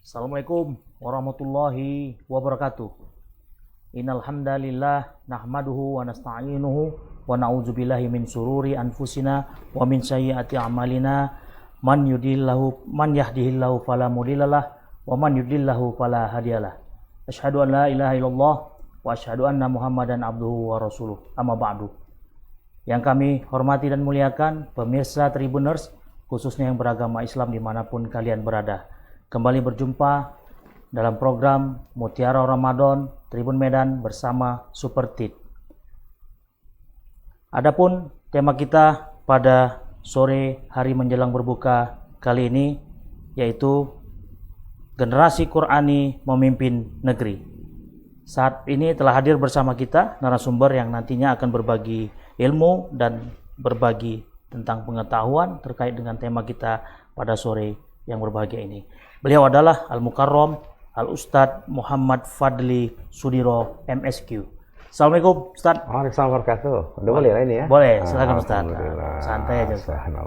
Assalamualaikum warahmatullahi wabarakatuh. Innal hamdalillah nahmaduhu wa nasta'inuhu wa na'udzubillahi min syururi anfusina wa min sayyiati a'malina. Man yahdihillahu fala mudhillalah wa man yudlillahu fala hadiyalah. Asyhadu an la ilaha illallah wa asyhadu anna Muhammadan abduhu wa rasuluh. Amma ba'du. Yang kami hormati dan muliakan pemirsa Tribuners, khususnya yang beragama Islam dimanapun kalian berada. Kembali berjumpa dalam program Mutiara Ramadan Tribun Medan bersama Super Tit. Adapun tema kita pada sore hari menjelang berbuka kali ini yaitu generasi Qur'ani memimpin negeri. Saat ini telah hadir bersama kita narasumber yang nantinya akan berbagi ilmu dan berbagi tentang pengetahuan terkait dengan tema kita pada sore yang berbahagia ini. Beliau adalah Al-Mukarram Al-Ustadz Muhammad Fadli Sudiro MSQ. Assalamualaikum Ustadz. Waalaikumsalam warahmatullahi wabarakatuh. Udah boleh lah ini ya? Boleh, silakan Ustadz. Santai aja Ustadz.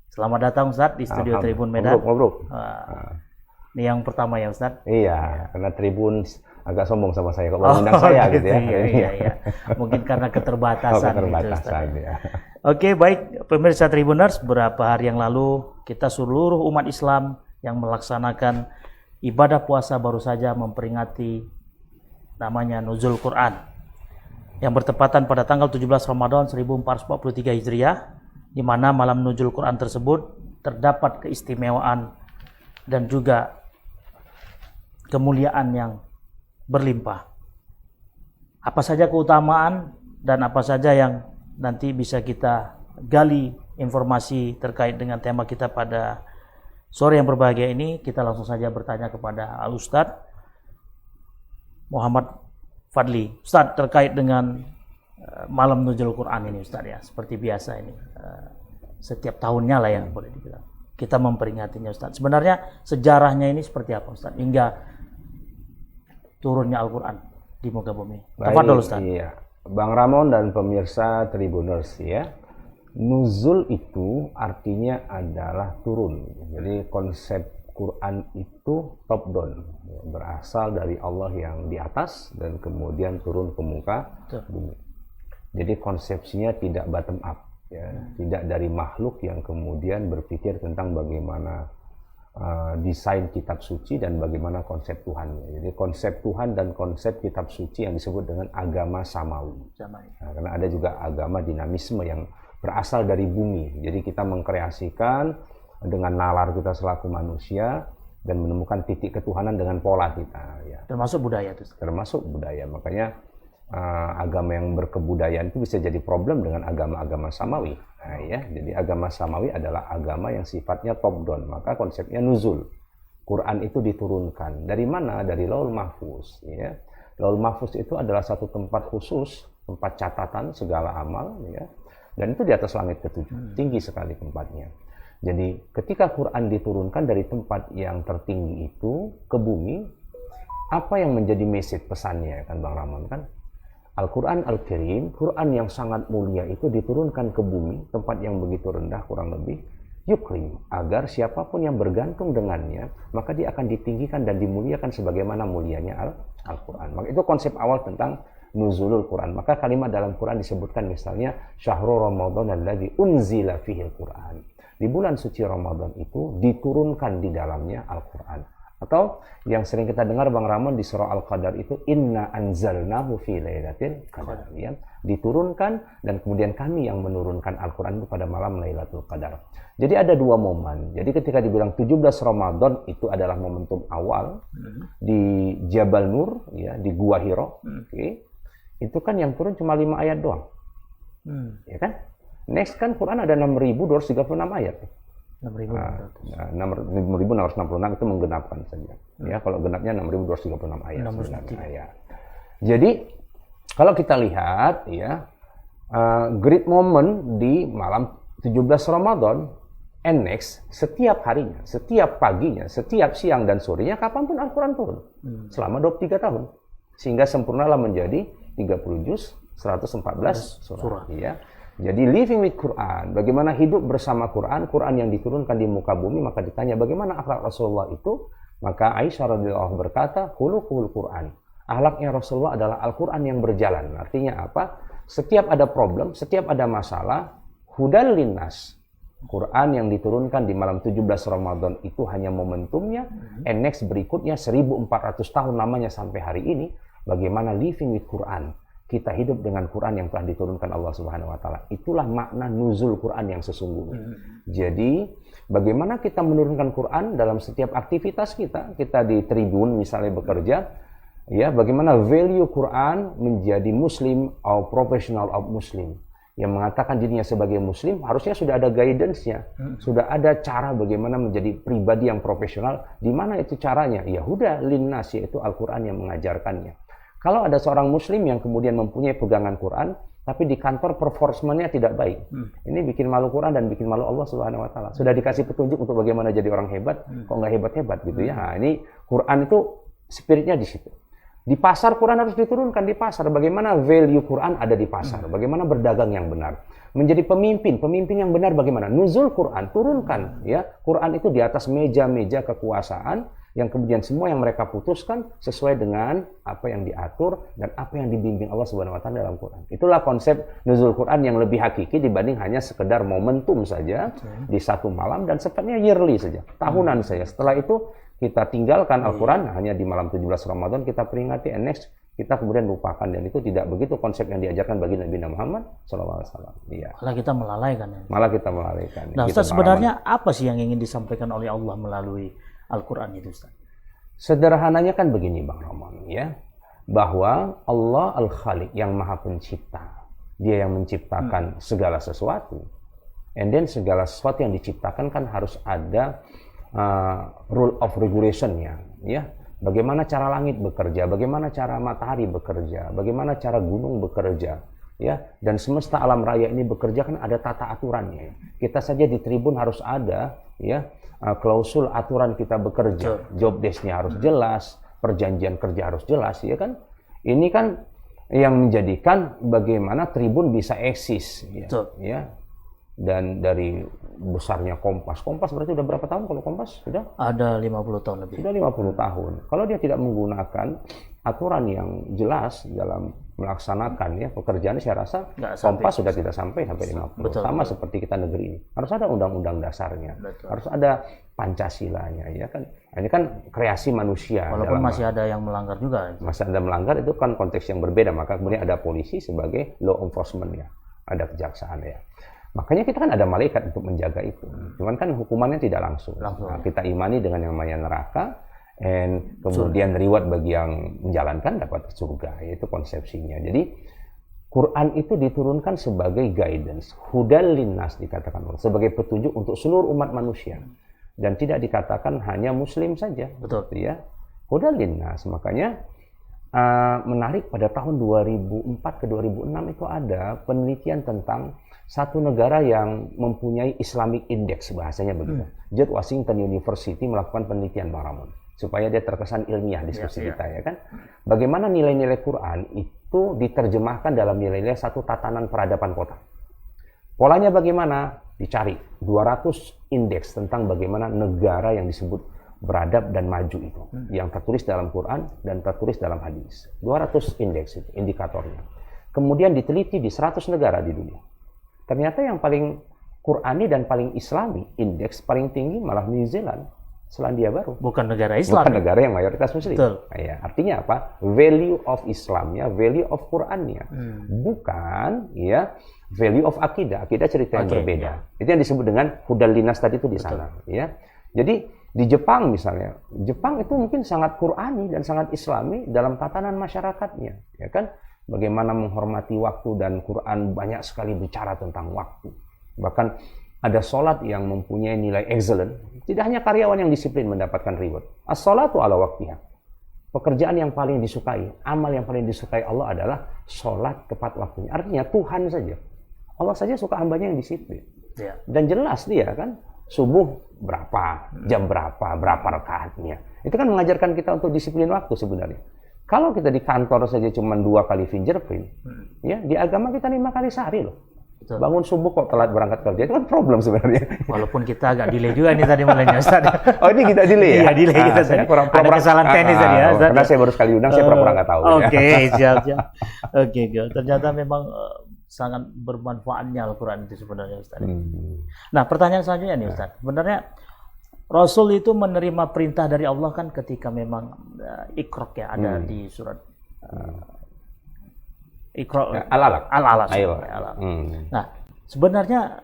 Selamat datang Ustadz di studio Tribun Medan. Mabruk. Ini yang pertama ya Ustadz? Iya, karena Tribun agak sombong sama saya kok mengundang saya gitu ya. Iya. Mungkin karena keterbatasan. Keterbatasan gitu, ya. Oke, baik pemirsa Tribuners, beberapa hari yang lalu kita seluruh umat Islam yang melaksanakan ibadah puasa baru saja memperingati namanya Nuzul Quran yang bertepatan pada tanggal 17 Ramadan 1443 Hijriah, di mana malam Nuzul Quran tersebut terdapat keistimewaan dan juga kemuliaan yang berlimpah. Apa saja keutamaan dan apa saja yang nanti bisa kita gali informasi terkait dengan tema kita pada sore yang berbahagia ini, kita langsung saja bertanya kepada Al-Ustadz Muhammad Fadli. Ustadz, terkait dengan malam Nuzul Quran ini Ustadz ya, seperti biasa ini setiap tahunnya lah yang boleh dibilang kita memperingatinya Ustadz. Sebenarnya sejarahnya ini seperti apa Ustadz hingga turunnya Al-Quran di muka bumi? Tafadhol Ustadz. Iya, Bang Ramon dan pemirsa Tribuners ya. Nuzul itu artinya adalah turun. Jadi konsep Quran itu top down, berasal dari Allah yang di atas dan kemudian turun ke muka bumi. Jadi konsepsinya tidak bottom up, ya, tidak dari makhluk yang kemudian berpikir tentang bagaimana desain kitab suci dan bagaimana konsep Tuhan. Jadi konsep Tuhan dan konsep kitab suci yang disebut dengan agama samawi. Nah, karena ada juga agama dinamisme yang berasal dari bumi. Jadi kita mengkreasikan dengan nalar kita selaku manusia dan menemukan titik ketuhanan dengan pola kita. Ya. Termasuk budaya itu. Termasuk budaya. Makanya agama yang berkebudayaan itu bisa jadi problem dengan agama-agama samawi. Nah, ya, jadi agama samawi adalah agama yang sifatnya top down. Maka konsepnya nuzul. Quran itu diturunkan. Dari mana? Dari Lauhul Mahfuz. Ya. Lauhul Mahfuz itu adalah satu tempat khusus, tempat catatan segala amal. Ya. Dan itu di atas langit ketujuh, tinggi sekali tempatnya. Jadi ketika Quran diturunkan dari tempat yang tertinggi itu ke bumi, apa yang menjadi message pesannya kan Bang Ramon kan? Al-Quran Al-Karim, Quran yang sangat mulia itu diturunkan ke bumi, tempat yang begitu rendah kurang lebih, yukrim, agar siapapun yang bergantung dengannya, maka dia akan ditinggikan dan dimuliakan sebagaimana mulianya Al-Quran. Maka itu konsep awal tentang Nuzulul Quran. Maka kalimat dalam Quran disebutkan misalnya Syahrul Ramadan alladzi unzila fihil Quran. Di bulan suci Ramadan itu diturunkan di dalamnya Al-Quran. Atau yang sering kita dengar Bang Ramon di surah Al-Qadar itu inna anzalnahu fi lailatul qadar. Ya, diturunkan dan kemudian kami yang menurunkan Al-Quran itu pada malam Lailatul Qadar. Jadi ada dua momen. Jadi ketika dibilang 17 Ramadan itu adalah momentum awal di Jabal Nur ya, di Gua Hiro. Oke. Itu kan yang turun cuma 5 ayat doang. Ya kan? Next kan Quran ada 6.236 ayat. 6.666 itu menggenapkan saja. Ya, kalau genapnya 6.236 ayat. 6 ayat. Jadi kalau kita lihat ya, great moment di malam 17 Ramadan, and next setiap harinya, setiap paginya, setiap siang dan sorenya kapanpun Al-Quran turun. Selama 23 tahun. Sehingga sempurnalah menjadi 30 juz, 114 surah. Ya. Jadi living with Quran, bagaimana hidup bersama Quran, Quran yang diturunkan di muka bumi, maka ditanya bagaimana akhlak Rasulullah itu, maka Aisyah radhiyallahu anha berkata, khuluqul Quran. Akhlaknya Rasulullah adalah Al-Quran yang berjalan. Artinya apa? Setiap ada problem, setiap ada masalah, hudal linnas. Quran yang diturunkan di malam 17 Ramadan itu hanya momentumnya, and next berikutnya 1400 tahun namanya sampai hari ini, bagaimana living with Quran. Kita hidup dengan Quran yang telah diturunkan Allah Subhanahu wa taala. Itulah makna nuzul Quran yang sesungguhnya. Jadi, bagaimana kita menurunkan Quran dalam setiap aktivitas kita di tribun misalnya bekerja, ya, bagaimana value Quran menjadi muslim atau professional of muslim. Yang mengatakan dirinya sebagai muslim, harusnya sudah ada guidance-nya. Sudah ada cara bagaimana menjadi pribadi yang profesional. Di mana itu caranya? Ya huda linnas, yaitu Al-Quran yang mengajarkannya. Kalau ada seorang muslim yang kemudian mempunyai pegangan Quran, tapi di kantor performance-nya tidak baik. Ini bikin malu Quran dan bikin malu Allah Subhanahu wa taala. Sudah dikasih petunjuk untuk bagaimana jadi orang hebat, kok nggak hebat-hebat gitu ya. Nah, ini Quran itu spiritnya di situ. Di pasar Quran harus diturunkan di pasar. Bagaimana value Quran ada di pasar? Bagaimana berdagang yang benar? Menjadi pemimpin yang benar bagaimana? Nuzul Quran, turunkan ya. Quran itu di atas meja-meja kekuasaan yang kemudian semua yang mereka putuskan sesuai dengan apa yang diatur dan apa yang dibimbing Allah Subhanahu wa taala dalam Quran. Itulah konsep nuzul Quran yang lebih hakiki dibanding hanya sekedar momentum saja di satu malam dan sifatnya yearly saja, tahunan saja. Setelah itu kita tinggalkan Al-Quran hanya di malam 17 Ramadan, kita peringati, and next kita kemudian lupakan, dan itu tidak begitu konsep yang diajarkan bagi Nabi Muhammad SAW. Iya. Malah kita melalaikan. Ya. Malah kita melalaikan. Nah, Ustaz, sebenarnya apa sih yang ingin disampaikan oleh Allah melalui Al-Quran itu, Ustaz? Sederhananya kan begini, Bang Roman, ya, bahwa Allah Al-Khaliq yang Maha Pencipta, Dia yang menciptakan segala sesuatu, and then segala sesuatu yang diciptakan kan harus ada rule of regulation-nya, ya. Bagaimana cara langit bekerja, bagaimana cara matahari bekerja, bagaimana cara gunung bekerja, ya. Dan semesta alam raya ini bekerja kan ada tata aturannya. Kita saja di tribun harus ada, ya, klausul aturan kita bekerja. Job desk-nya harus jelas, perjanjian kerja harus jelas, ya kan. Ini kan yang menjadikan bagaimana tribun bisa eksis, ya. Dan dari besarnya Kompas berarti sudah berapa tahun kalau Kompas? Sudah? Ada 50 tahun lebih. Sudah 50 tahun. Kalau dia tidak menggunakan aturan yang jelas dalam melaksanakan ya pekerjaan, saya rasa Kompas sudah tidak sampai 50. Betul, sama betul. Seperti kita negeri ini. Harus ada undang-undang dasarnya. Betul. Harus ada Pancasilanya, ya kan. Ini kan kreasi manusia. Walaupun masih ada yang melanggar juga. Masih ada melanggar, itu kan konteks yang berbeda. Maka kemudian ada polisi sebagai law enforcement-nya. Ada kejaksaan ya. Makanya kita kan ada malaikat untuk menjaga itu. Cuman kan hukumannya tidak langsung. Nah, kita imani dengan yang namanya neraka, and kemudian reward bagi yang menjalankan dapat surga. Itu konsepsinya. Jadi Quran itu diturunkan sebagai guidance, hudal linnas dikatakan Allah, sebagai petunjuk untuk seluruh umat manusia. Dan tidak dikatakan hanya muslim saja. Betul ya. Hudal linnas. Makanya menarik pada tahun 2004 ke 2006 itu ada penelitian tentang satu negara yang mempunyai Islamic Index, bahasanya begitu. George Washington University melakukan penelitian, Bang Ramon, supaya dia terkesan ilmiah diskusi kita, ya kan. Bagaimana nilai-nilai Quran itu diterjemahkan dalam nilai-nilai satu tatanan peradaban kota. Polanya bagaimana? Dicari 200 indeks tentang bagaimana negara yang disebut beradab dan maju itu, yang tertulis dalam Quran dan tertulis dalam hadis. 200 indeks itu indikatornya. Kemudian diteliti di 100 negara di dunia. Ternyata yang paling Qurani dan paling Islami, indeks paling tinggi malah New Zealand, Selandia Baru. Bukan negara Islam. Bukan negara yang mayoritas Muslim. Betul. Ya, artinya apa? Value of Islamnya, value of Qurannya, bukan ya value of akidah. Akidah cerita yang berbeda. Ya. Itu yang disebut dengan hudal linnas tadi itu di sana. Ya. Jadi di Jepang misalnya, Jepang itu mungkin sangat Qurani dan sangat Islami dalam tatanan masyarakatnya, ya kan? Bagaimana menghormati waktu, dan Quran banyak sekali bicara tentang waktu. Bahkan ada sholat yang mempunyai nilai excellent. Tidak hanya karyawan yang disiplin mendapatkan reward. As-sholatu ala waktiha. Pekerjaan yang paling disukai, amal yang paling disukai Allah adalah sholat tepat waktunya. Artinya Tuhan saja. Allah saja suka hambanya yang disiplin. Ya. Dan jelas dia kan, subuh berapa, jam berapa rakaatnya. Itu kan mengajarkan kita untuk disiplin waktu sebenarnya. Kalau kita di kantor saja cuma 2 kali fingerprint, ya di agama kita 5 kali sehari loh. Betul. Bangun subuh kok telat berangkat kerja, itu kan problem sebenarnya. Walaupun kita agak delay juga nih tadi mulainya Ustaz. Oh ini kita delay ya? Iya delay kita saya tadi. Ada kesalahan teknis tadi ya Ustaz. Karena saya baru sekali undang, saya pura-pura nggak tahu. Oke, siap. Oke, ternyata memang sangat bermanfaatnya Al-Quran itu sebenarnya Ustaz. Nah pertanyaan selanjutnya nih Ustaz. Sebenarnya Rasul itu menerima perintah dari Allah kan ketika memang Iqra ya ada di surat Iqra Al-Alaq. Al-Alaq. Ayo. Nah, sebenarnya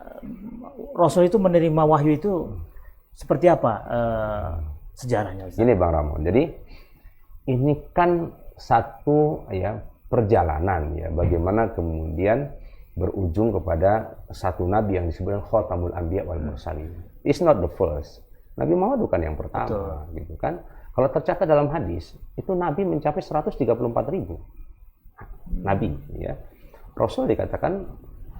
Rasul itu menerima wahyu itu seperti apa sejarahnya? Ini Bang Ramon. Jadi ini kan satu ya perjalanan ya bagaimana kemudian berujung kepada satu nabi yang disebut Khatamul Anbiya wal Mursalin. It's not the first. Nabi Muhammad bukan yang pertama, gitu kan? Kalau tercatat dalam hadis, itu nabi mencapai 134.000. Nabi ya. Rasul dikatakan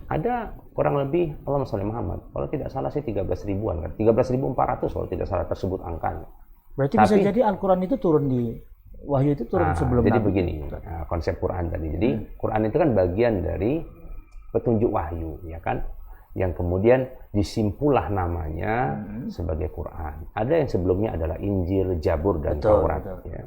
ada kurang lebih Allahumma sholli Muhammad. Kalau tidak salah sih 13 ribuan kan. 13.400 kalau tidak salah tersebut angkanya. Berarti bisa jadi Al-Qur'an itu turun di wahyu itu turun sebelum jadi Nabi. Begini, konsep Quran tadi. Jadi Quran itu kan bagian dari petunjuk wahyu ya kan. Yang kemudian disimpullah namanya sebagai Quran. Ada yang sebelumnya adalah Injil, Zabur dan Taurat ya.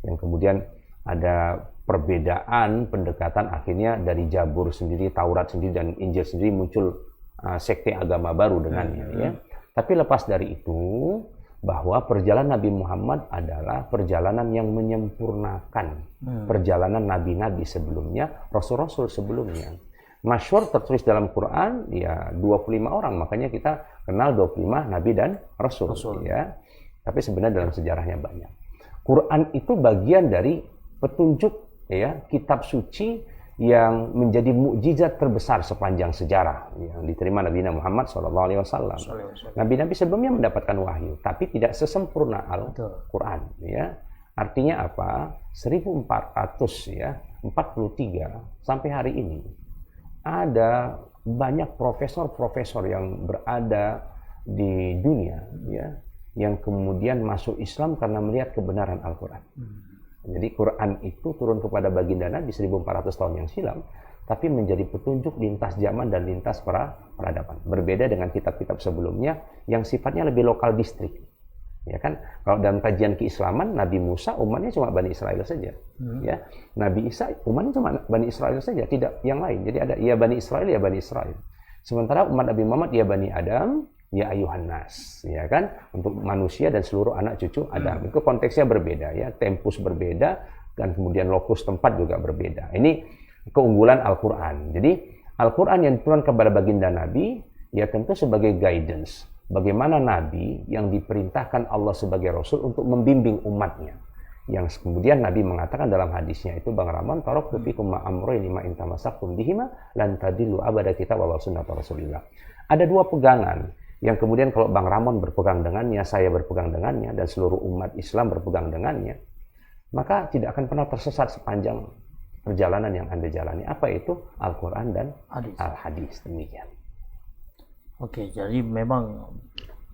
Yang kemudian ada perbedaan pendekatan akhirnya dari Zabur sendiri, Taurat sendiri dan Injil sendiri muncul sekte agama baru dengannya ya. Tapi lepas dari itu bahwa perjalanan Nabi Muhammad adalah perjalanan yang menyempurnakan perjalanan nabi-nabi sebelumnya, rasul-rasul sebelumnya. Masyhur tertulis dalam Quran ya 25 orang, makanya kita kenal 25 nabi dan rasul. Ya. Tapi sebenarnya dalam sejarahnya banyak. Quran itu bagian dari petunjuk ya kitab suci yang menjadi mukjizat terbesar sepanjang sejarah yang diterima Nabi Muhammad SAW. Nabi-nabi sebelumnya mendapatkan wahyu, tapi tidak sesempurna Al-Quran. Ya. Artinya apa? 1400 ya, 43 sampai hari ini ada banyak profesor-profesor yang berada di dunia ya, yang kemudian masuk Islam karena melihat kebenaran Al-Quran. Jadi Quran itu turun kepada baginda Nabi 1400 tahun yang silam, tapi menjadi petunjuk lintas zaman dan lintas peradaban. Berbeda dengan kitab-kitab sebelumnya yang sifatnya lebih lokal distrik. Ya kan? Kalau dalam kajian keislaman, Nabi Musa umatnya cuma Bani Israel saja. Ya. Nabi Isa umatnya cuma Bani Israel saja, tidak yang lain. Jadi ada ya Bani Israel, ya Bani Israel. Sementara umat Nabi Muhammad ya Bani Adam, ya ayuhan nas, ya kan, untuk manusia dan seluruh anak cucu Adam. Itu konteksnya berbeda ya, tempus berbeda dan kemudian lokus tempat juga berbeda. Ini keunggulan Al-Qur'an. Jadi Al-Qur'an yang turun kepada baginda Nabi ya tentu sebagai guidance bagaimana nabi yang diperintahkan Allah sebagai rasul untuk membimbing umatnya. Yang kemudian Nabi mengatakan dalam hadisnya itu Bang Rahman, taraktu fikum ma amrayni ma in tamassaktum bihima lan tadillu abada kitab wa sunnah Rasulillah. Ada dua pegangan yang kemudian kalau Bang Ramon berpegang dengannya, saya berpegang dengannya, dan seluruh umat Islam berpegang dengannya, maka tidak akan pernah tersesat sepanjang perjalanan yang Anda jalani. Apa itu? Al-Quran dan Al-Hadis. Demikian. Oke, jadi memang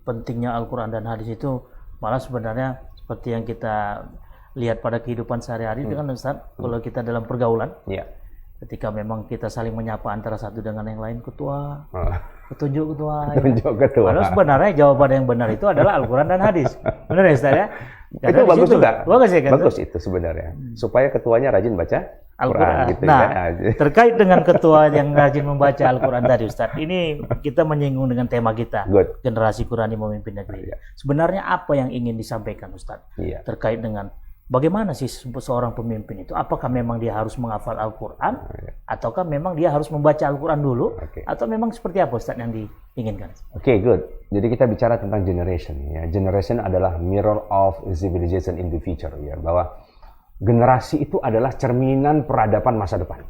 pentingnya Al-Quran dan Hadis itu malah sebenarnya seperti yang kita lihat pada kehidupan sehari-hari itu kan Ustaz, kalau kita dalam pergaulan, ketika memang kita saling menyapa antara satu dengan yang lain, ketua, petunjuk ketua. Padahal sebenarnya jawaban yang benar itu adalah Al-Quran dan Hadis. Benar ya Ustaz ya? Itu bagus juga. Bagus ya kan? Bagus itu sebenarnya. Supaya ketuanya rajin baca Al-Quran. Gitu, nah, ya. Terkait dengan ketua yang rajin membaca Al-Quran tadi Ustaz, ini kita menyinggung dengan tema kita, generasi Qurani memimpin negeri. Sebenarnya apa yang ingin disampaikan Ustaz? Terkait dengan bagaimana sih seorang pemimpin itu? Apakah memang dia harus menghafal Al-Quran? Ataukah memang dia harus membaca Al-Quran dulu? Atau memang seperti apa Ustaz yang diinginkan? Oke, good. Jadi kita bicara tentang generation. Ya. Generation adalah mirror of civilization in the future. Ya. Bahwa generasi itu adalah cerminan peradaban masa depan.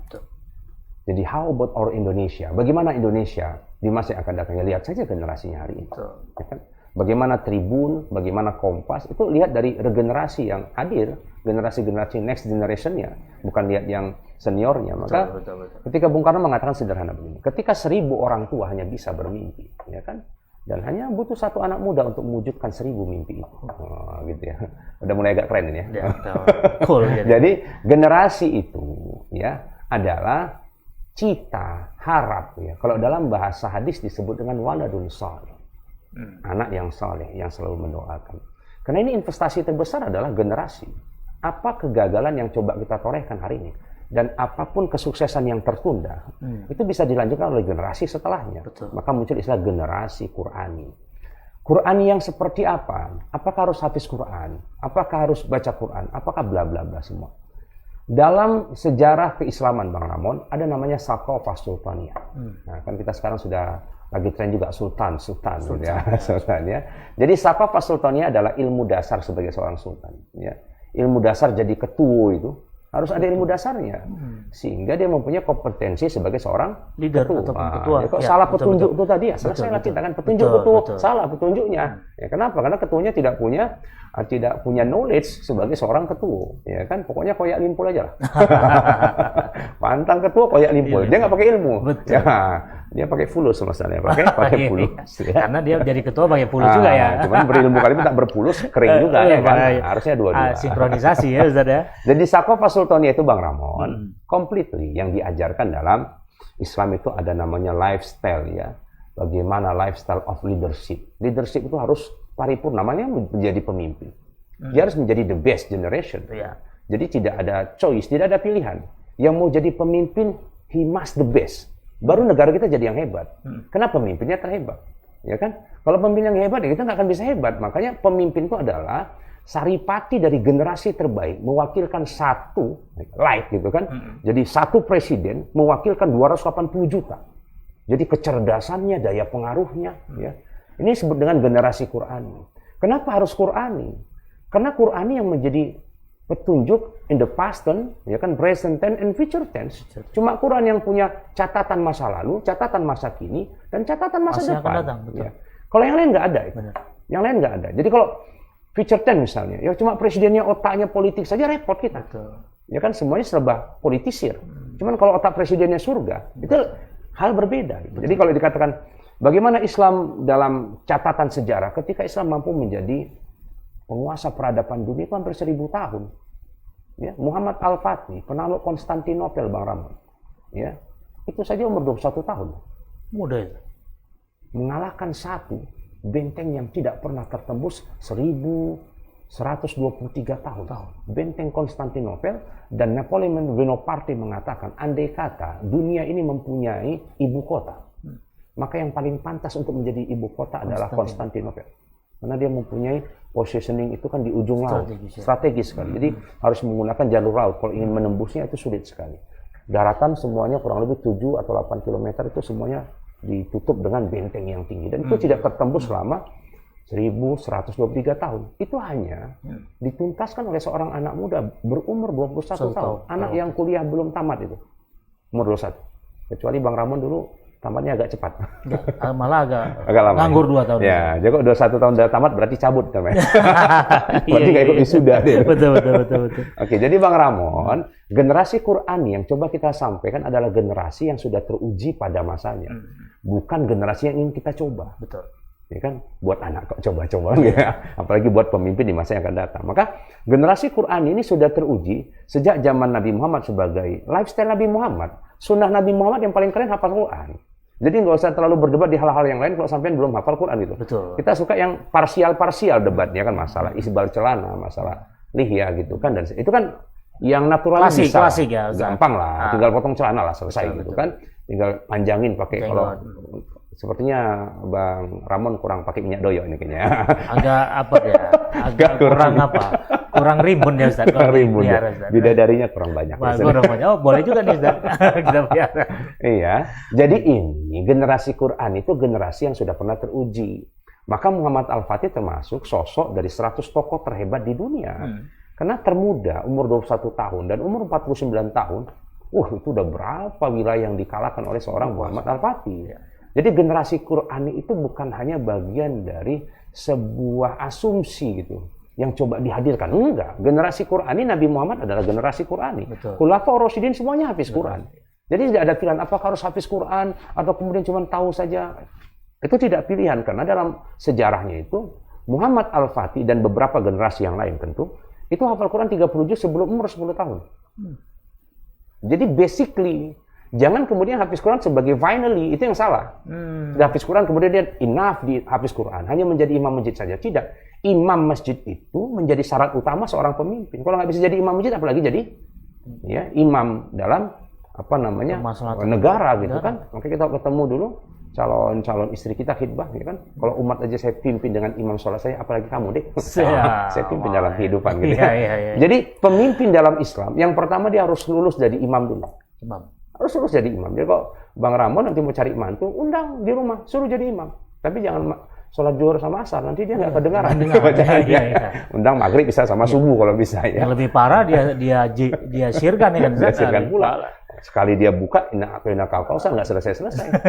Jadi how about our Indonesia? Bagaimana Indonesia di masa yang akan datang? Ya, lihat saja generasinya hari ini. Ya kan? Bagaimana Tribun, bagaimana Kompas, itu lihat dari regenerasi yang hadir, generasi-generasi next generation-nya, bukan lihat yang seniornya. Maka ketika Bung Karno mengatakan sederhana begini, ketika 1000 orang tua hanya bisa bermimpi, ya kan? Dan hanya butuh satu anak muda untuk mewujudkan 1000 mimpi itu. Gitu ya. Udah mulai agak keren ini ya. Cool, jadi generasi itu ya adalah cita harap ya. Kalau dalam bahasa hadis disebut dengan waladun saleh. Anak yang saleh yang selalu mendoakan. Karena ini investasi terbesar adalah generasi. Apa kegagalan yang coba kita torehkan hari ini dan apapun kesuksesan yang tertunda, itu bisa dilanjutkan oleh generasi setelahnya. Betul. Maka muncul istilah generasi Qurani. Qurani yang seperti apa? Apakah harus hafiz Quran? Apakah harus baca Quran? Apakah bla bla bla semua? Dalam sejarah keislaman Bang Ramon, ada namanya Saqafah Sultaniyah. Nah, kan kita sekarang sudah lagi tren juga sultan ya, sultan ya. Jadi Saqafah Sultaniyah adalah ilmu dasar sebagai seorang sultan. Ya. Ilmu dasar jadi ketua itu harus ada ilmu dasarnya, sehingga dia mempunyai kompetensi sebagai seorang leader ketua. ataupun ketua. Ya, kok salah petunjuk itu tadi ya, selesai lah betul. kita kan petunjuk Betul. salah petunjuknya. Ya, kenapa? Karena ketuanya tidak punya knowledge sebagai seorang ketua. Ya kan, pokoknya koyak limpul aja lah. Pantang ketua koyak limpul. Dia nggak pakai ilmu. Betul. Ya, dia pakai fulus masalahnya, pakai fulus. Ya. Karena dia jadi ketua pakai fulus juga ya. Cuman berilmu kali tak berpulus kering juga ya kan. Harusnya dua-dua. Sinkronisasi ya Ustaz ya. Jadi Saqafah Sultaniyah itu Bang Ramon, completely yang diajarkan dalam Islam itu ada namanya lifestyle ya. Bagaimana lifestyle of leadership. Leadership itu harus paripurna, namanya menjadi pemimpin. Dia harus menjadi the best generation. Ya. Jadi tidak ada choice, tidak ada pilihan. Yang mau jadi pemimpin, he must the best. Baru negara kita jadi yang hebat. Kenapa pemimpinnya terhebat? Ya kan? Kalau pemimpin yang hebat, ya kita nggak akan bisa hebat. Makanya pemimpin itu adalah saripati dari generasi terbaik, mewakilkan satu, like gitu kan. Jadi satu presiden mewakilkan 280 juta. Jadi kecerdasannya, daya pengaruhnya. Ya. Ini disebut dengan generasi Qurani. Kenapa harus Qurani? Karena Qurani yang menjadi petunjuk in the past tense, ya kan, present tense and future tense. Cuma Quran yang punya catatan masa lalu, catatan masa kini, dan catatan masa Masih akan depan. datang, betul. Ya. Kalau yang lain nggak ada. Benar. Yang lain nggak ada. Jadi kalau future tense misalnya, ya cuma presidennya otaknya politik saja repot kita. Betul. Ya kan semuanya serba politisir. Cuman kalau otak presidennya surga, itu hal berbeda. Jadi kalau dikatakan bagaimana Islam dalam catatan sejarah, ketika Islam mampu menjadi penguasa peradaban dunia itu hampir 1000 tahun. Ya, Muhammad Al-Fatih, penakluk Konstantinopel Bang Ramon. Ya, itu saja umur 21 tahun. Mudah itu. Mengalahkan satu benteng yang tidak pernah tertembus 1123 tahun. Benteng Konstantinopel, dan Napoleon Bonaparte mengatakan, andai kata dunia ini mempunyai ibu kota, maka yang paling pantas untuk menjadi ibu kota adalah Konstantinopel. Karena dia mempunyai positioning itu kan di ujung laut, strategis sekali. Jadi harus menggunakan jalur laut. Kalau ingin menembusnya itu sulit sekali. Daratan semuanya kurang lebih 7 atau 8 km itu semuanya ditutup dengan benteng yang tinggi. Dan itu tidak tertembus selama 1123 tahun. Itu hanya dituntaskan oleh seorang anak muda berumur 21 tahun. Anak yang kuliah belum tamat itu. Umur 21. Kecuali Bang Ramon dulu tamatnya agak cepat. Malah agak lama. nganggur 2 tahun. Ya, jadi kok 21 tahun udah tamat berarti cabut namanya. Berarti nggak ikut wisuda deh. Betul. Oke, jadi Bang Ramon, generasi Qurani yang coba kita sampaikan adalah generasi yang sudah teruji pada masanya. Bukan generasi yang ingin kita coba. Betul. Ya kan, buat anak kok coba-coba ya. Apalagi buat pemimpin di masa yang akan datang. Maka generasi Qurani ini sudah teruji sejak zaman Nabi Muhammad sebagai lifestyle Nabi Muhammad. Sunnah Nabi Muhammad yang paling keren hafal Quran. Jadi nggak usah terlalu berdebat di hal-hal yang lain kalau sampai belum hafal Quran gitu. Betul. Kita suka yang parsial-parsial debatnya kan, masalah isbal celana, masalah lihya gitu kan, dan itu kan yang natural klasik ya. Gampang lah, tinggal potong celana lah selesai gitu kan. Tinggal panjangin pakai kalau sepertinya Bang Ramon kurang pakai minyak doyo ini kayaknya. Agak apa ya? Agak kurang apa? Kurang rimbun ya Ustaz. Kurang rimbun ya. Bidadarinya kurang banyak. Kurang banyak. Oh, boleh juga nih Ustaz. Kita pelihara. Iya. Jadi ini generasi Quran itu generasi yang sudah pernah teruji. Maka Muhammad Al-Fatih termasuk sosok dari 100 tokoh terhebat di dunia. Karena termuda, umur 21 tahun dan umur 49 tahun. Itu udah berapa wilayah yang dikalahkan oleh seorang Muhammad Al-Fatih. Jadi generasi Qurani itu bukan hanya bagian dari sebuah asumsi gitu yang coba dihadirkan. Enggak, generasi Qurani Nabi Muhammad adalah generasi Qurani. Khulafaur Rasyidin semuanya hafiz Quran. Jadi tidak ada pilihan apakah harus hafiz Quran atau kemudian cuma tahu saja. Itu tidak pilihan, karena dalam sejarahnya itu Muhammad Al-Fatih dan beberapa generasi yang lain tentu itu hafal Quran 30 juz sebelum umur 10 tahun. Jadi basically Jangan kemudian hafiz Quran sebagai finally, itu yang salah. Sudah hafiz Quran kemudian dia enough di hafiz Quran, hanya menjadi imam masjid saja. Tidak. Imam masjid itu menjadi syarat utama seorang pemimpin. Kalau nggak bisa jadi imam masjid, apalagi jadi ya imam dalam apa namanya negara gitu kan. Oke, kita ketemu dulu calon istri kita khidbah ya kan. Kalau umat aja saya pimpin dengan imam sholat saya, apalagi kamu deh. Saya pimpin dalam kehidupan gitu ya. Jadi pemimpin dalam Islam yang pertama dia harus lulus jadi imam dulu. Harus lulus jadi imam. Jadi kalau Bang Ramon nanti mau cari mantu, undang di rumah, suruh jadi imam. Tapi jangan sholat zuhur sama asar, nanti dia nggak kedengaran. Undang maghrib bisa sama subuh kalau bisa ya. Yang lebih parah dia sirkan ya kan. Dia sirkan pula. Sekali dia buka, inna kausa nggak selesai.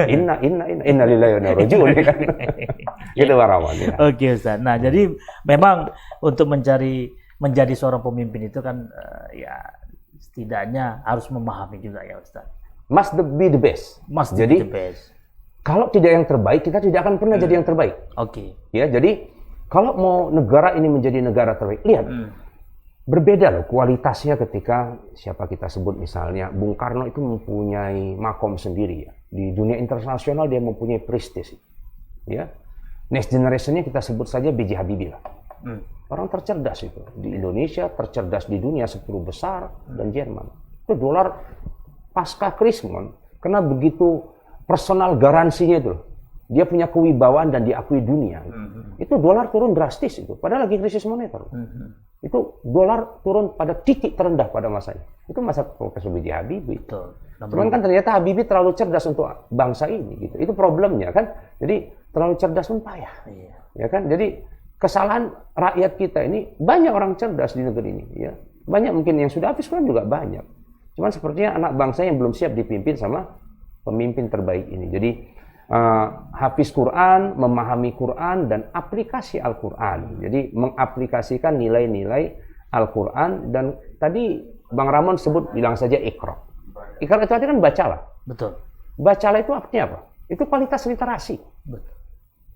Inna lillahi wa inna ilaihi raji'un kan. Gitu Bang Ramon ya. Oke Ustaz. Nah, jadi memang untuk menjadi seorang pemimpin itu kan ya setidaknya harus memahami juga ya Ustaz. Must be the best. Jadi, the best. Kalau tidak yang terbaik, kita tidak akan pernah jadi yang terbaik. Oke. Ya, jadi kalau mau negara ini menjadi negara terbaik, lihat. Berbeda loh kualitasnya ketika siapa kita sebut misalnya Bung Karno itu mempunyai makom sendiri ya. Di dunia internasional dia mempunyai prestis. Ya. Next generation-nya kita sebut saja B.J. Habibie lah. Orang tercerdas itu. Di Indonesia tercerdas di dunia 10 besar dan Jerman. Itu dolar pasca Krismon, karena begitu personal garansinya itu, dia punya kewibawaan dan diakui dunia. Itu dolar turun drastis itu, padahal lagi krisis moneter. Itu dolar turun pada titik terendah pada masanya. Itu masa Profesor B.J. Habibie. Cuman kan ternyata Habibie terlalu cerdas untuk bangsa ini. Gitu. Itu problemnya kan. Jadi terlalu cerdas pun payah. Ya kan. Jadi kesalahan rakyat kita ini banyak orang cerdas di negeri ini. Ya. Banyak mungkin yang sudah hafiz Quran juga banyak. Cuman sepertinya anak bangsa yang belum siap dipimpin sama pemimpin terbaik ini. Jadi hafiz Quran, memahami Quran, dan aplikasi Al-Quran. Jadi mengaplikasikan nilai-nilai Al-Quran. Dan tadi Bang Ramon bilang saja Iqra. Iqra itu artinya kan bacalah. Betul. Bacalah itu artinya apa? Itu kualitas literasi. Betul.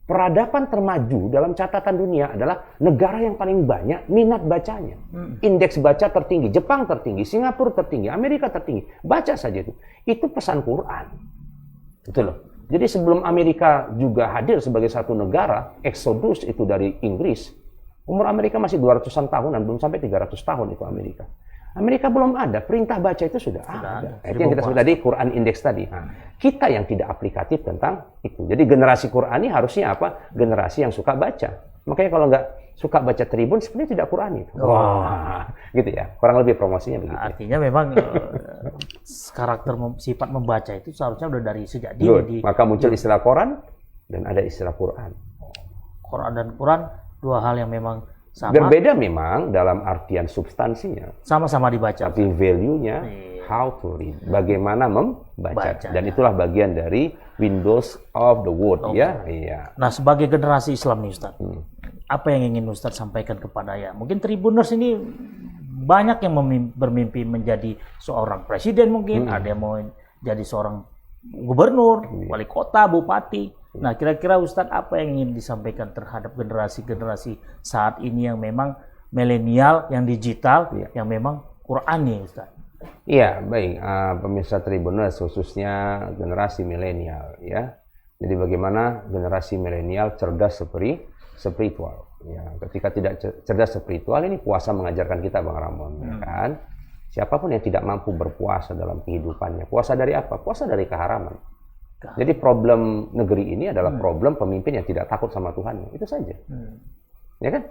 Peradaban termaju dalam catatan dunia adalah negara yang paling banyak minat bacanya. Indeks baca tertinggi, Jepang tertinggi, Singapura tertinggi, Amerika tertinggi. Baca saja itu. Itu pesan Quran. Itu loh. Jadi sebelum Amerika juga hadir sebagai satu negara, Exodus itu dari Inggris, umur Amerika masih 200-an tahunan, belum sampai 300 tahun itu Amerika. Amerika belum ada, perintah baca itu sudah ada. Itu yang kita sebut tadi, Quran Index tadi. Kita yang tidak aplikatif tentang itu. Jadi generasi Quran ini harusnya apa? Generasi yang suka baca. Makanya kalau nggak suka baca Tribun, sebenarnya tidak Quran itu. Wah, gitu ya. Kurang lebih promosinya begitu. Artinya memang karakter sifat membaca itu seharusnya udah dari sejak dini. Maka muncul istilah Quran dan ada istilah Quran. Quran dan Quran, dua hal yang memang sama. Berbeda memang dalam artian substansinya. Sama-sama dibaca. Tapi value-nya, how to read. Bagaimana membaca. Dan itulah bagian dari Windows of the Word. Ya. Iya. Nah, sebagai generasi Islam nih Ustaz, apa yang ingin Ustaz sampaikan kepada ya? Mungkin Tribuners ini banyak yang bermimpi menjadi seorang presiden mungkin. Ada yang mau jadi seorang gubernur, wali kota, bupati. Nah, kira-kira Ustadz apa yang ingin disampaikan terhadap generasi-generasi saat ini yang memang milenial, yang digital, yang memang Qur'ani, Ustadz? Iya, baik. Pemirsa Tribuners, khususnya generasi milenial, ya. Jadi bagaimana generasi milenial cerdas spiritual. Ya, ketika tidak cerdas spiritual, ini puasa mengajarkan kita, Bang Ramon, ya kan? Siapapun yang tidak mampu berpuasa dalam kehidupannya, puasa dari apa? Puasa dari keharaman. Jadi problem negeri ini adalah problem pemimpin yang tidak takut sama Tuhan. Itu saja. Ya kan?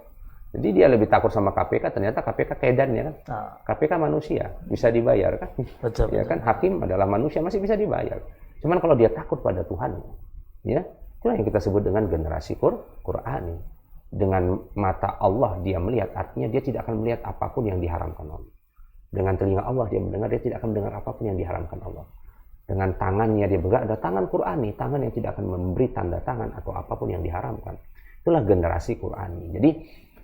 Jadi dia lebih takut sama KPK, ternyata KPK kedan ya kan? KPK manusia, bisa dibayar kan? Betul, ya kan? Hakim adalah manusia, masih bisa dibayar. Cuman kalau dia takut pada Tuhan, ya, itulah yang kita sebut dengan generasi Qur'ani. Dengan mata Allah dia melihat, artinya dia tidak akan melihat apapun yang diharamkan Allah. Dengan telinga Allah dia mendengar, dia tidak akan mendengar apapun yang diharamkan Allah. Dengan tangannya dia bergerak, ada tangan Qur'ani, tangan yang tidak akan memberi tanda tangan atau apapun yang diharamkan. Itulah generasi Qur'ani. Jadi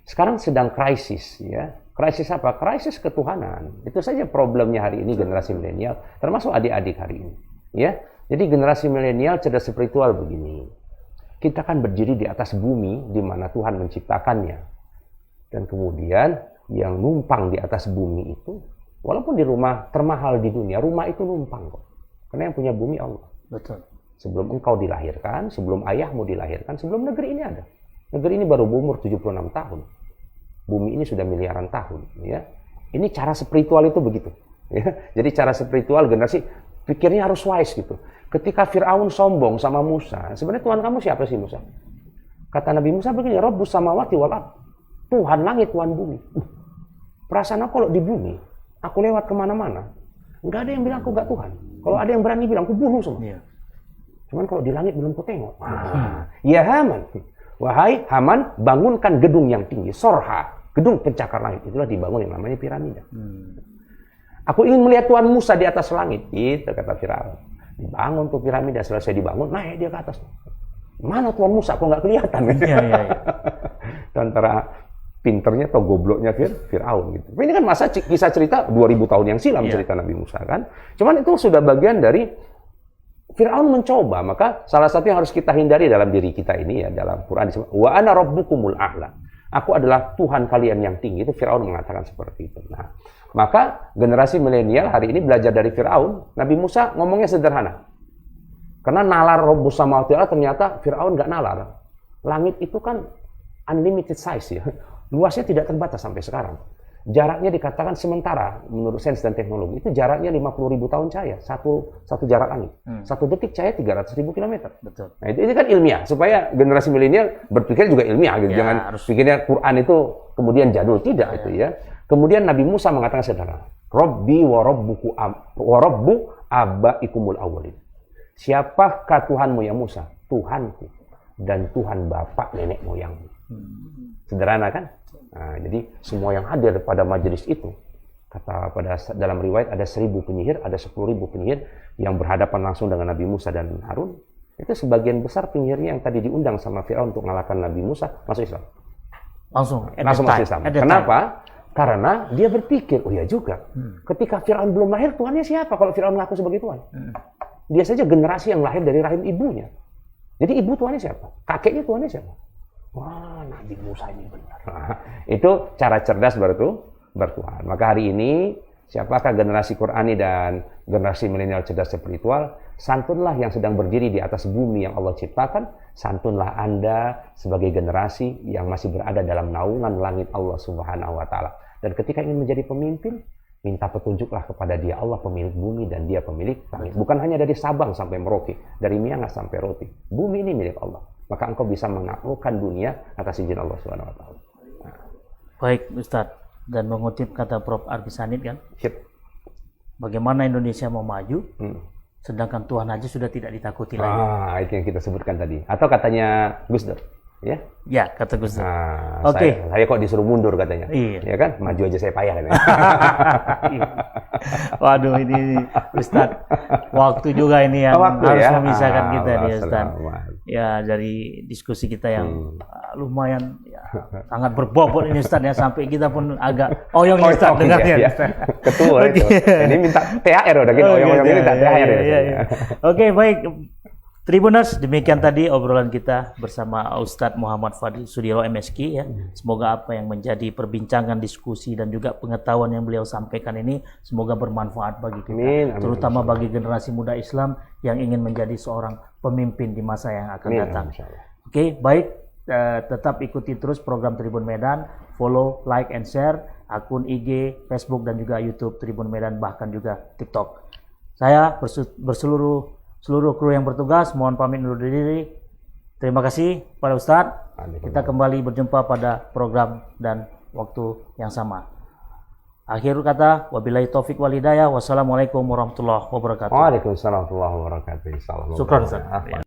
sekarang sedang krisis, ya. Krisis apa? Krisis ketuhanan. Itu saja problemnya hari ini generasi milenial, termasuk adik-adik hari ini. Ya. Jadi generasi milenial cerdas spiritual begini. Kita kan berdiri di atas bumi di mana Tuhan menciptakannya. Dan kemudian yang numpang di atas bumi itu, walaupun di rumah termahal di dunia, rumah itu numpang kok. Karena yang punya bumi Allah. Betul. Sebelum engkau dilahirkan, sebelum ayahmu dilahirkan, sebelum negeri ini ada. Negeri ini baru berumur 76 tahun. Bumi ini sudah miliaran tahun. Ya. Ini cara spiritual itu begitu. Ya. Jadi cara spiritual generasi pikirnya harus wise gitu. Ketika Fir'aun sombong sama Musa, sebenarnya Tuhan kamu siapa sih Musa? Kata Nabi Musa begini, Rabbus samawati wal ard. Tuhan langit, Tuhan bumi. Perasaan aku kalau di bumi, aku lewat kemana-mana, nggak ada yang bilang aku nggak Tuhan. Kalau ada yang berani bilang, aku bunuh semua. Iya. Cuman kalau di langit belum ku tengok. Ya Haman, wahai Haman, bangunkan gedung yang tinggi, Sorha, gedung pencakar langit. Itulah dibangun yang namanya piramida. Aku ingin melihat Tuhan Musa di atas langit. Itu kata Firaun. Dibangun tuh piramida, selesai dibangun, naik dia ke atas. Mana Tuhan Musa? Kok nggak kelihatan? Iya. Itu antara pinternya atau gobloknya Firaun gitu. Ini kan masa kisah cerita 2000 tahun yang silam cerita Nabi Musa kan. Cuman itu sudah bagian dari Fir'aun mencoba, maka salah satu yang harus kita hindari dalam diri kita ini ya, dalam Quran disebut wa ana rabbukumul a'la. Aku adalah Tuhan kalian yang tinggi. Itu Fir'aun mengatakan seperti itu. Nah, maka generasi milenial hari ini belajar dari Fir'aun. Nabi Musa ngomongnya sederhana. Karena nalar Rabbus samawati wal ard, ternyata Fir'aun nggak nalar. Langit itu kan unlimited size ya. Luasnya tidak terbatas sampai sekarang. Jaraknya dikatakan sementara menurut sains dan teknologi itu jaraknya 50.000 tahun cahaya satu jarak langit. 1 detik cahaya 300.000 kilometer. Betul. Nah itu kan ilmiah supaya generasi milenial berpikir juga ilmiah gitu. Ya, Jangan harus pikirnya Quran itu kemudian jadul, tidak itu ya. Kemudian Nabi Musa mengatakan sederhana, Rabbi wa rabbu abaikumul awwalin. Siapakah Tuhanmu ya Musa? Tuhanku dan Tuhan bapak nenek moyangmu. Sederhana kan? Nah, jadi semua yang hadir pada majelis itu, kata dalam riwayat ada 1000 penyihir, ada 10.000 penyihir yang berhadapan langsung dengan Nabi Musa dan Harun. Itu sebagian besar penyihirnya yang tadi diundang sama Firaun untuk mengalahkan Nabi Musa masuk Islam. Langsung Masuk Islam. Kenapa? Karena dia berpikir, oh ya juga, ketika Firaun belum lahir, Tuhannya siapa kalau Firaun mengaku sebagai Tuhan? Dia saja generasi yang lahir dari rahim ibunya. Jadi ibu Tuhannya siapa? Kakeknya Tuhannya siapa? Wah, Nabi Musa ini benar. Itu cara cerdas bertuhan. Maka hari ini, siapakah generasi Qurani dan generasi milenial cerdas spiritual? Santunlah yang sedang berdiri di atas bumi yang Allah ciptakan. Santunlah Anda sebagai generasi yang masih berada dalam naungan langit Allah Subhanahu wa Ta'ala. Dan ketika ingin menjadi pemimpin, minta petunjuklah kepada Dia, Allah pemilik bumi dan Dia pemilik langit. Bukan hanya dari Sabang sampai Merauke, dari Miangas sampai Roti. Bumi ini milik Allah. Maka engkau bisa menaklukkan dunia atas izin Allah Subhanahu wa Ta'ala. Baik Ustadz, dan mengutip kata Prof. Arfi Sanid kan, bagaimana Indonesia mau maju, sedangkan Tuhan aja sudah tidak ditakuti lagi. Itu yang kita sebutkan tadi. Atau katanya Gus Dur, ya? Ya, kata Gus Dur. Oke. Saya kok disuruh mundur katanya. Iya. Ya kan? Maju aja saya payah katanya. Waduh, ini Ustadz, waktu juga ini yang harus memisahkan kita nih Ustadz. Ya, dari diskusi kita yang lumayan ya, sangat berbobot ini Ustadz ya, sampai kita pun agak oyong Ustadz dengarnya. Ya. Ketua itu. Ini minta THR udah gitu. Oyong-oyong ini minta THR ya. Oke, baik. Tribuners, demikian tadi obrolan kita bersama Ustadz Muhammad Fadil Sudiro MSK ya. Semoga apa yang menjadi perbincangan, diskusi dan juga pengetahuan yang beliau sampaikan ini semoga bermanfaat bagi kita, terutama bagi generasi muda Islam yang ingin menjadi seorang pemimpin di masa yang akan datang. Oke, baik, tetap ikuti terus program Tribun Medan, follow, like and share akun IG, Facebook dan juga YouTube Tribun Medan, bahkan juga TikTok. Saya seluruh kru yang bertugas mohon pamit undur diri. Terima kasih pada Ustadz. Kita kembali berjumpa pada program dan waktu yang sama. Akhir kata, wabillahi taufik wal hidayah. Wassalamualaikum warahmatullahi wabarakatuh. Waalaikumsalam warahmatullahi wabarakatuh. Syukran Ustadz.